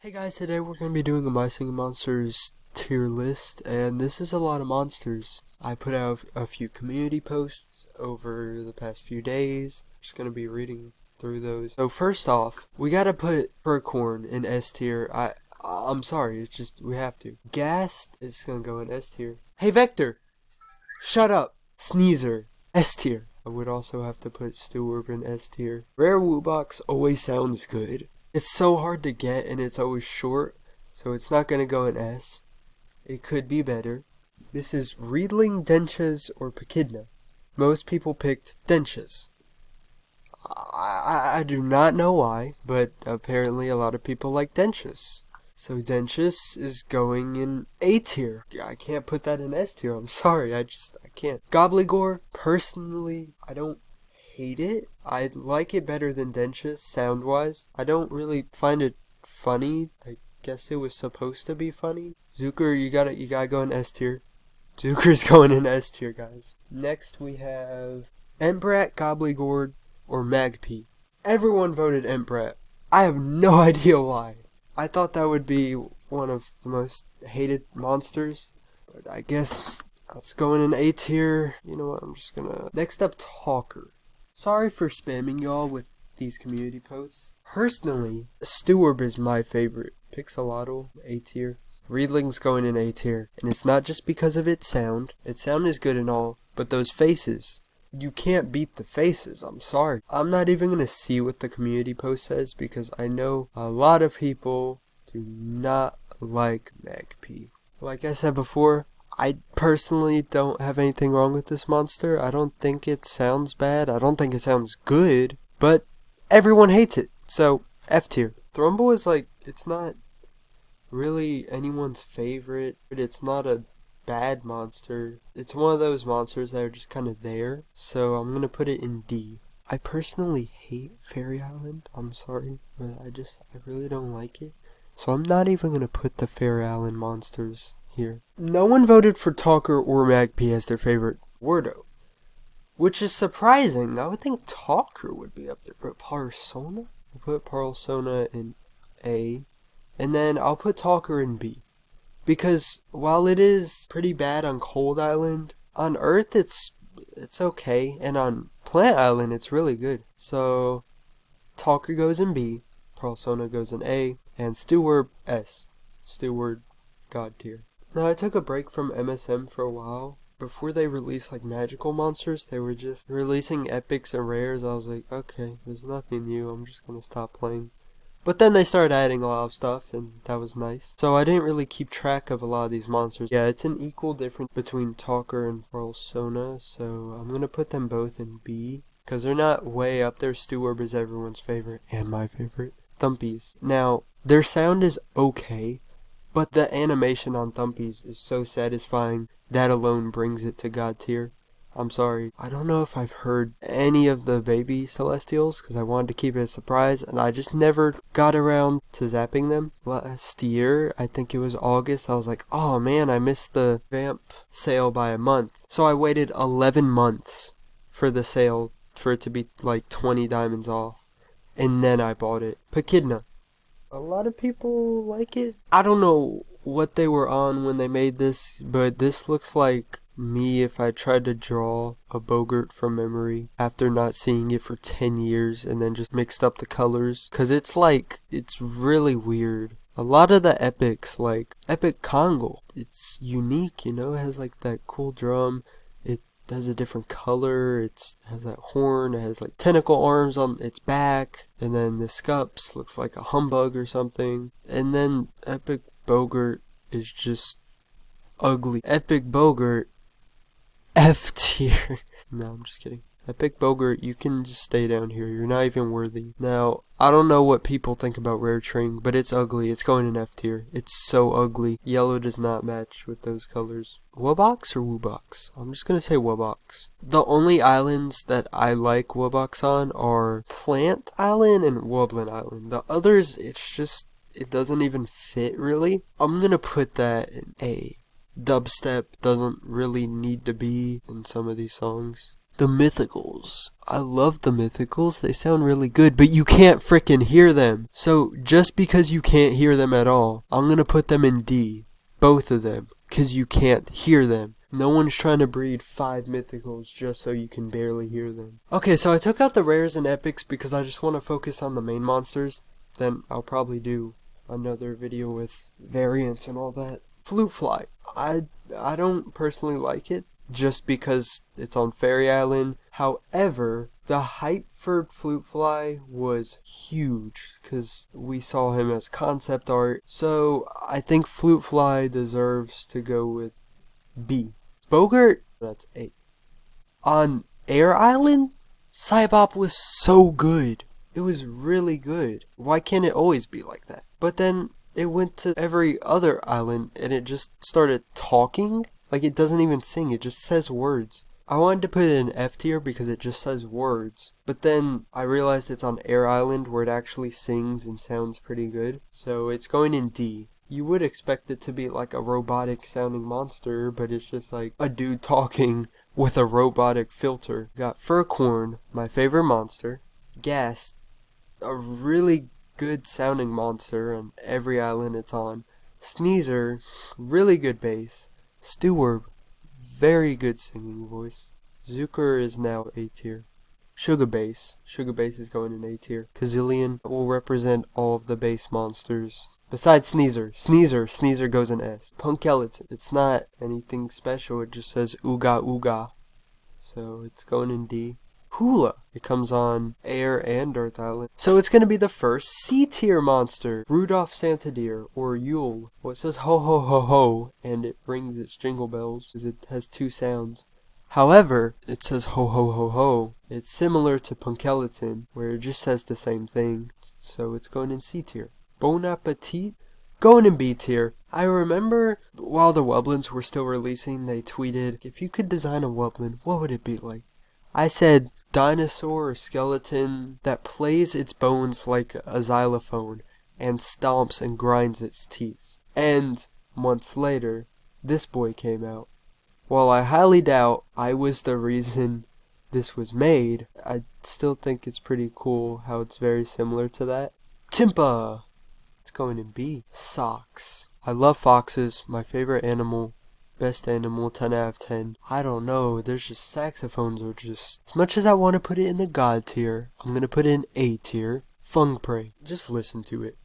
Hey guys, today we're going to be doing a My Singing Monsters tier list, and this is a lot of monsters. I put out a few community posts over the past few days. Just going to be reading through those. So first off, we got to put Furcorn in S tier. I'm sorry, it's just, we have to. Ghast is going to go in S tier. Hey Vector! Shut up! Sneezer, S tier. I would also have to put Stewart in S tier. Rare Woobox always sounds good. It's so hard to get and it's always short, so it's not going to go in S. It could be better. This is Riedling, Denchas, or Pechidna. Most people picked Denchas. I do not know why, but apparently a lot of people like Denchas. So Denchas is going in A tier. I can't put that in S tier, I'm sorry, I can't. Gobblegore, personally, I don't hate it. I like it better than Denchas sound wise. I don't really find it funny. I guess it was supposed to be funny. Zuker, you gotta go in S tier. Zuker's going in S tier, guys. Next we have Entbrat, Gobblegore, or Magpie. Everyone voted Entbrat. I have no idea why. I thought that would be one of the most hated monsters, but I guess that's going in A tier. You know what, I'm just gonna... Next up, Talker. Sorry for spamming y'all with these community posts. Personally, Stewart is my favorite. Pixelotl, A tier. Riedling's going in A tier. And it's not just because of its sound. Its sound is good and all, but those faces. You can't beat the faces, I'm sorry. I'm not even gonna see what the community post says because I know a lot of people do not like Magpie. Like I said before, I personally don't have anything wrong with this monster. I don't think it sounds bad. I don't think it sounds good. But everyone hates it. So, F tier. Thrumble is like, it's not really anyone's favorite. It's not a bad monster. It's one of those monsters that are just kind of there. So, I'm going to put it in D. I personally hate Fairy Island. I'm sorry. But I really don't like it. So, I'm not even going to put the Fairy Island monsters here. No one voted for Talker or Magpie as their favorite Wordo, which is surprising. I would think Talker would be up there, but Parsona? I'll put Parsona in A, and then I'll put Talker in B, because while it is pretty bad on Cold Island, on Earth it's okay, and on Plant Island it's really good. So Talker goes in B, Parsona goes in A, and Stewart S. Stewart God tier. Now, I took a break from MSM for a while. Before they released, like, magical monsters, they were just releasing epics and rares. I was like, okay, there's nothing new. I'm just gonna stop playing. But then they started adding a lot of stuff, and that was nice. So I didn't really keep track of a lot of these monsters. Yeah, it's an equal difference between Talker and Parsona, so I'm gonna put them both in B. Because they're not way up there. Stewart is everyone's favorite, and my favorite. Thumpies. Now, their sound is okay, but the animation on Thumpies is so satisfying, that alone brings it to God tier. I'm sorry. I don't know if I've heard any of the baby Celestials, because I wanted to keep it a surprise, and I just never got around to zapping them. Last year, I think it was August, I was like, oh man, I missed the Vamp sale by a month. So I waited 11 months for the sale, for it to be like 20 diamonds off. And then I bought it. Pechidna. A lot of people like it. I don't know what they were on when they made this, but this looks like me if I tried to draw a Bogart from memory after not seeing it for 10 years and then just mixed up the colors. Cause it's really weird. A lot of the epics, like Epic Congo, it's unique, you know, it has like that cool drum. It has a different color, it has that horn, it has like tentacle arms on its back, and then the scups looks like a humbug or something, and then Epic Bogart is just ugly. Epic Bogart, F tier. No, I'm just kidding. Epic Bogart, you can just stay down here, you're not even worthy. Now, I don't know what people think about Rare Tring, but it's ugly, it's going in F tier. It's so ugly. Yellow does not match with those colors. Woobox or Woobox? I'm just gonna say Woobox. The only islands that I like Woobox on are Plant Island and Woodland Island. The others, it doesn't even fit really. I'm gonna put that in A. Dubstep doesn't really need to be in some of these songs. The mythicals. I love the mythicals. They sound really good, but you can't frickin' hear them. So just because you can't hear them at all, I'm gonna put them in D. Both of them. Because you can't hear them. No one's trying to breed 5 mythicals just so you can barely hear them. Okay, so I took out the rares and epics because I just want to focus on the main monsters. Then I'll probably do another video with variants and all that. Flute Fly. I don't personally like it just because it's on Fairy Island. However, the hype for Flute Fly was huge because we saw him as concept art. So I think Flute Fly deserves to go with B. Bogart, that's A. On Air Island, Cybop was so good. It was really good. Why can't it always be like that? But then it went to every other island and it just started talking. Like it doesn't even sing, it just says words. I wanted to put it in F tier because it just says words. But then I realized it's on Air Island where it actually sings and sounds pretty good. So it's going in D. You would expect it to be like a robotic sounding monster, but it's just like a dude talking with a robotic filter. Got Furcorn, my favorite monster. Ghast, a really good sounding monster on every island it's on. Sneezer, really good bass. Steward, very good singing voice. Zucker is now A tier. Sugar Bass is going in A tier. Kazillion will represent all of the bass monsters. Besides Sneezer goes in S. Punkeleton, it's not anything special, it just says Ooga Ooga. So it's going in D. Hula, it comes on Air and Earth Island. So it's going to be the first C tier monster. Rudolph Santadeer, or Yule. Well, it says ho ho ho ho, and it rings its jingle bells, because it has 2 sounds. However, it says ho ho ho ho. It's similar to Punkeleton, where it just says the same thing. So it's going in C tier. Bon Appetit, going in B tier. I remember while the Wublins were still releasing, they tweeted, if you could design a Wublin, what would it be like? I said, dinosaur or skeleton that plays its bones like a xylophone and stomps and grinds its teeth. And months later, this boy came out. While I highly doubt I was the reason this was made, I still think it's pretty cool how it's very similar to that. Timpa! It's going in B. Socks. I love foxes, my favorite animal. Best animal, 10 out of 10. I don't know, there's just saxophones are just... As much as I want to put it in the God tier, I'm going to put it in A tier. Fung Prey. Just listen to it.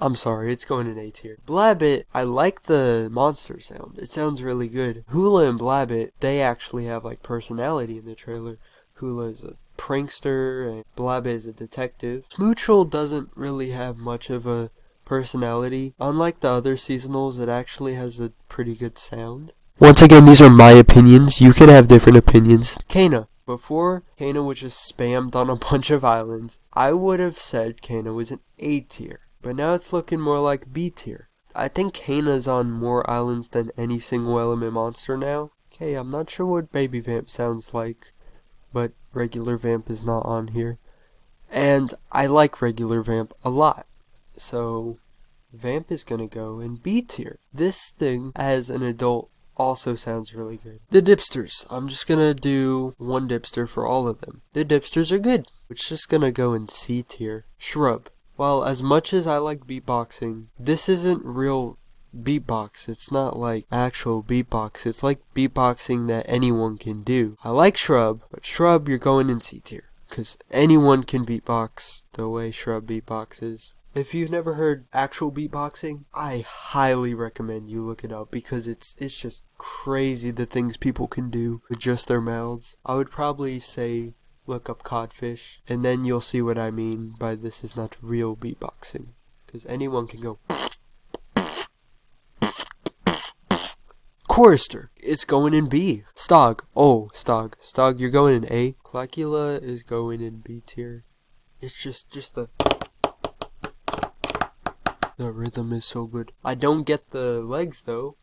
I'm sorry, it's going in A tier. Blabbit, I like the monster sound. It sounds really good. Hula and Blabbit, they actually have like personality in the trailer. Hula is a prankster and Blabbit is a detective. Smoochel doesn't really have much of a personality. Unlike the other seasonals, it actually has a pretty good sound. Once again, these are my opinions. You can have different opinions. Kana. Before, Kana was just spammed on a bunch of islands. I would have said Kana was an A tier. But now it's looking more like B tier. I think Kana's on more islands than any single element monster now. Okay, I'm not sure what Baby Vamp sounds like, but regular Vamp is not on here. And I like regular Vamp a lot. So, Vamp is gonna go in B tier. This thing, as an adult, also sounds really good. The Dipsters. I'm just gonna do one Dipster for all of them. The Dipsters are good. It's just gonna go in C tier. Shrub. Well, as much as I like beatboxing, this isn't real beatbox. It's not like actual beatbox. It's like beatboxing that anyone can do. I like Shrub, but Shrub, you're going in C tier. Because anyone can beatbox the way Shrub beatboxes. If you've never heard actual beatboxing, I highly recommend you look it up because it's just crazy the things people can do with just their mouths. I would probably say look up Codfish, and then you'll see what I mean by this is not real beatboxing. Because anyone can go. Chorister, it's going in B. Stog, Stog, you're going in A. Clacula is going in B tier. It's just the rhythm is so good. I don't get the legs though.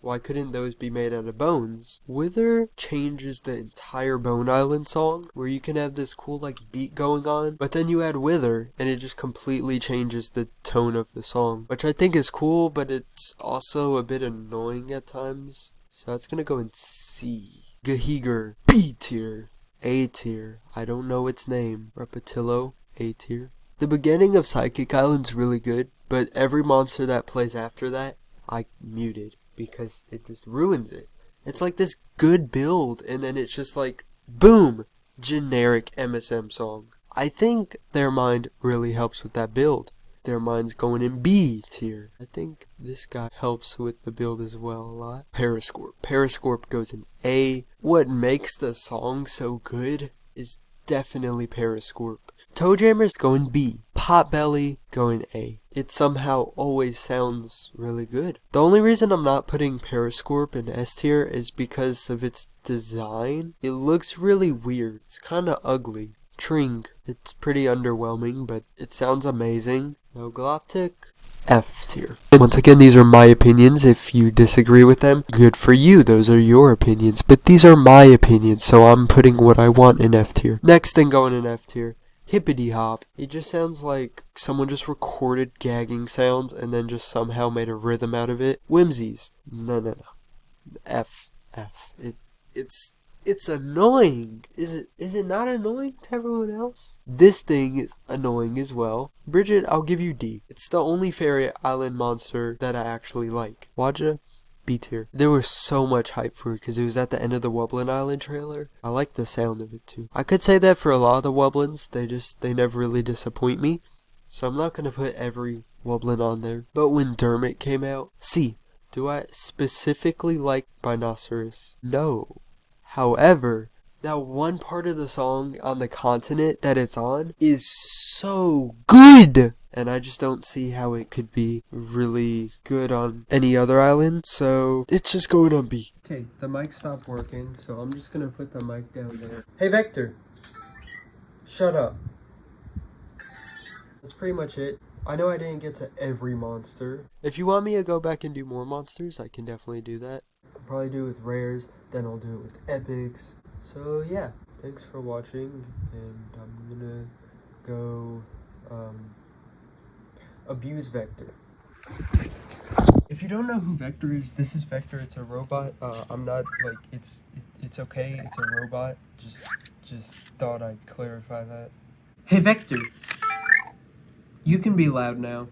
Why couldn't those be made out of bones? Wither changes the entire Bone Island song, where you can have this cool like beat going on, but then you add Wither and it just completely changes the tone of the song, which I think is cool, but it's also a bit annoying at times. So that's gonna go in C. Gahiger, B tier. A tier. I don't know its name. Repetillo, A tier. The beginning of Psychic Island's really good, but every monster that plays after that, I muted because it just ruins it. It's like this good build, and then it's just like, boom, generic MSM song. I think Their Mind really helps with that build. Their Mind's going in B tier. I think this guy helps with the build as well a lot. Periscorp. Periscorp goes in A. What makes the song so good is definitely Periscorp. Toejammer's going B. Potbelly going A. It somehow always sounds really good. The only reason I'm not putting Periscorp in S tier is because of its design. It looks really weird. It's kind of ugly. Tring. It's pretty underwhelming, but it sounds amazing. No Galactic. F tier. Once again, these are my opinions. If you disagree with them, good for you. Those are your opinions. But these are my opinions, so I'm putting what I want in F tier. Next thing going in F tier. Hippity Hop. It just sounds like someone just recorded gagging sounds and then just somehow made a rhythm out of it. Whimsies. No. F. It's annoying. Is it not annoying to everyone else? This thing is annoying as well. Bridget, I'll give you D. It's the only fairy island monster that I actually like. Waja, B tier. There was so much hype for it because it was at the end of the Wublin Island trailer. I like the sound of it too. I could say that for a lot of the Wublins. They never really disappoint me. So I'm not going to put every Wublin on there. But when Dermot came out, C. Do I specifically like Binoceros? No. However, that one part of the song on the continent that it's on is so good! And I just don't see how it could be really good on any other island, so it's just going on B. Okay, the mic stopped working, so I'm just gonna put the mic down there. Hey Vector! Shut up. That's pretty much it. I know I didn't get to every monster. If you want me to go back and do more monsters, I can definitely do that. I'll probably do it with rares, then I'll do it with epics. So yeah, thanks for watching, and I'm gonna go abuse Vector. If you don't know who Vector is, this is Vector. It's a robot. I'm not like it's okay. It's a robot. Just thought I'd clarify that. Hey Vector, you can be loud now.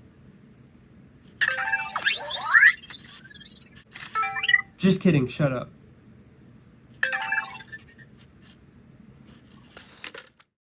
Just kidding. Shut up.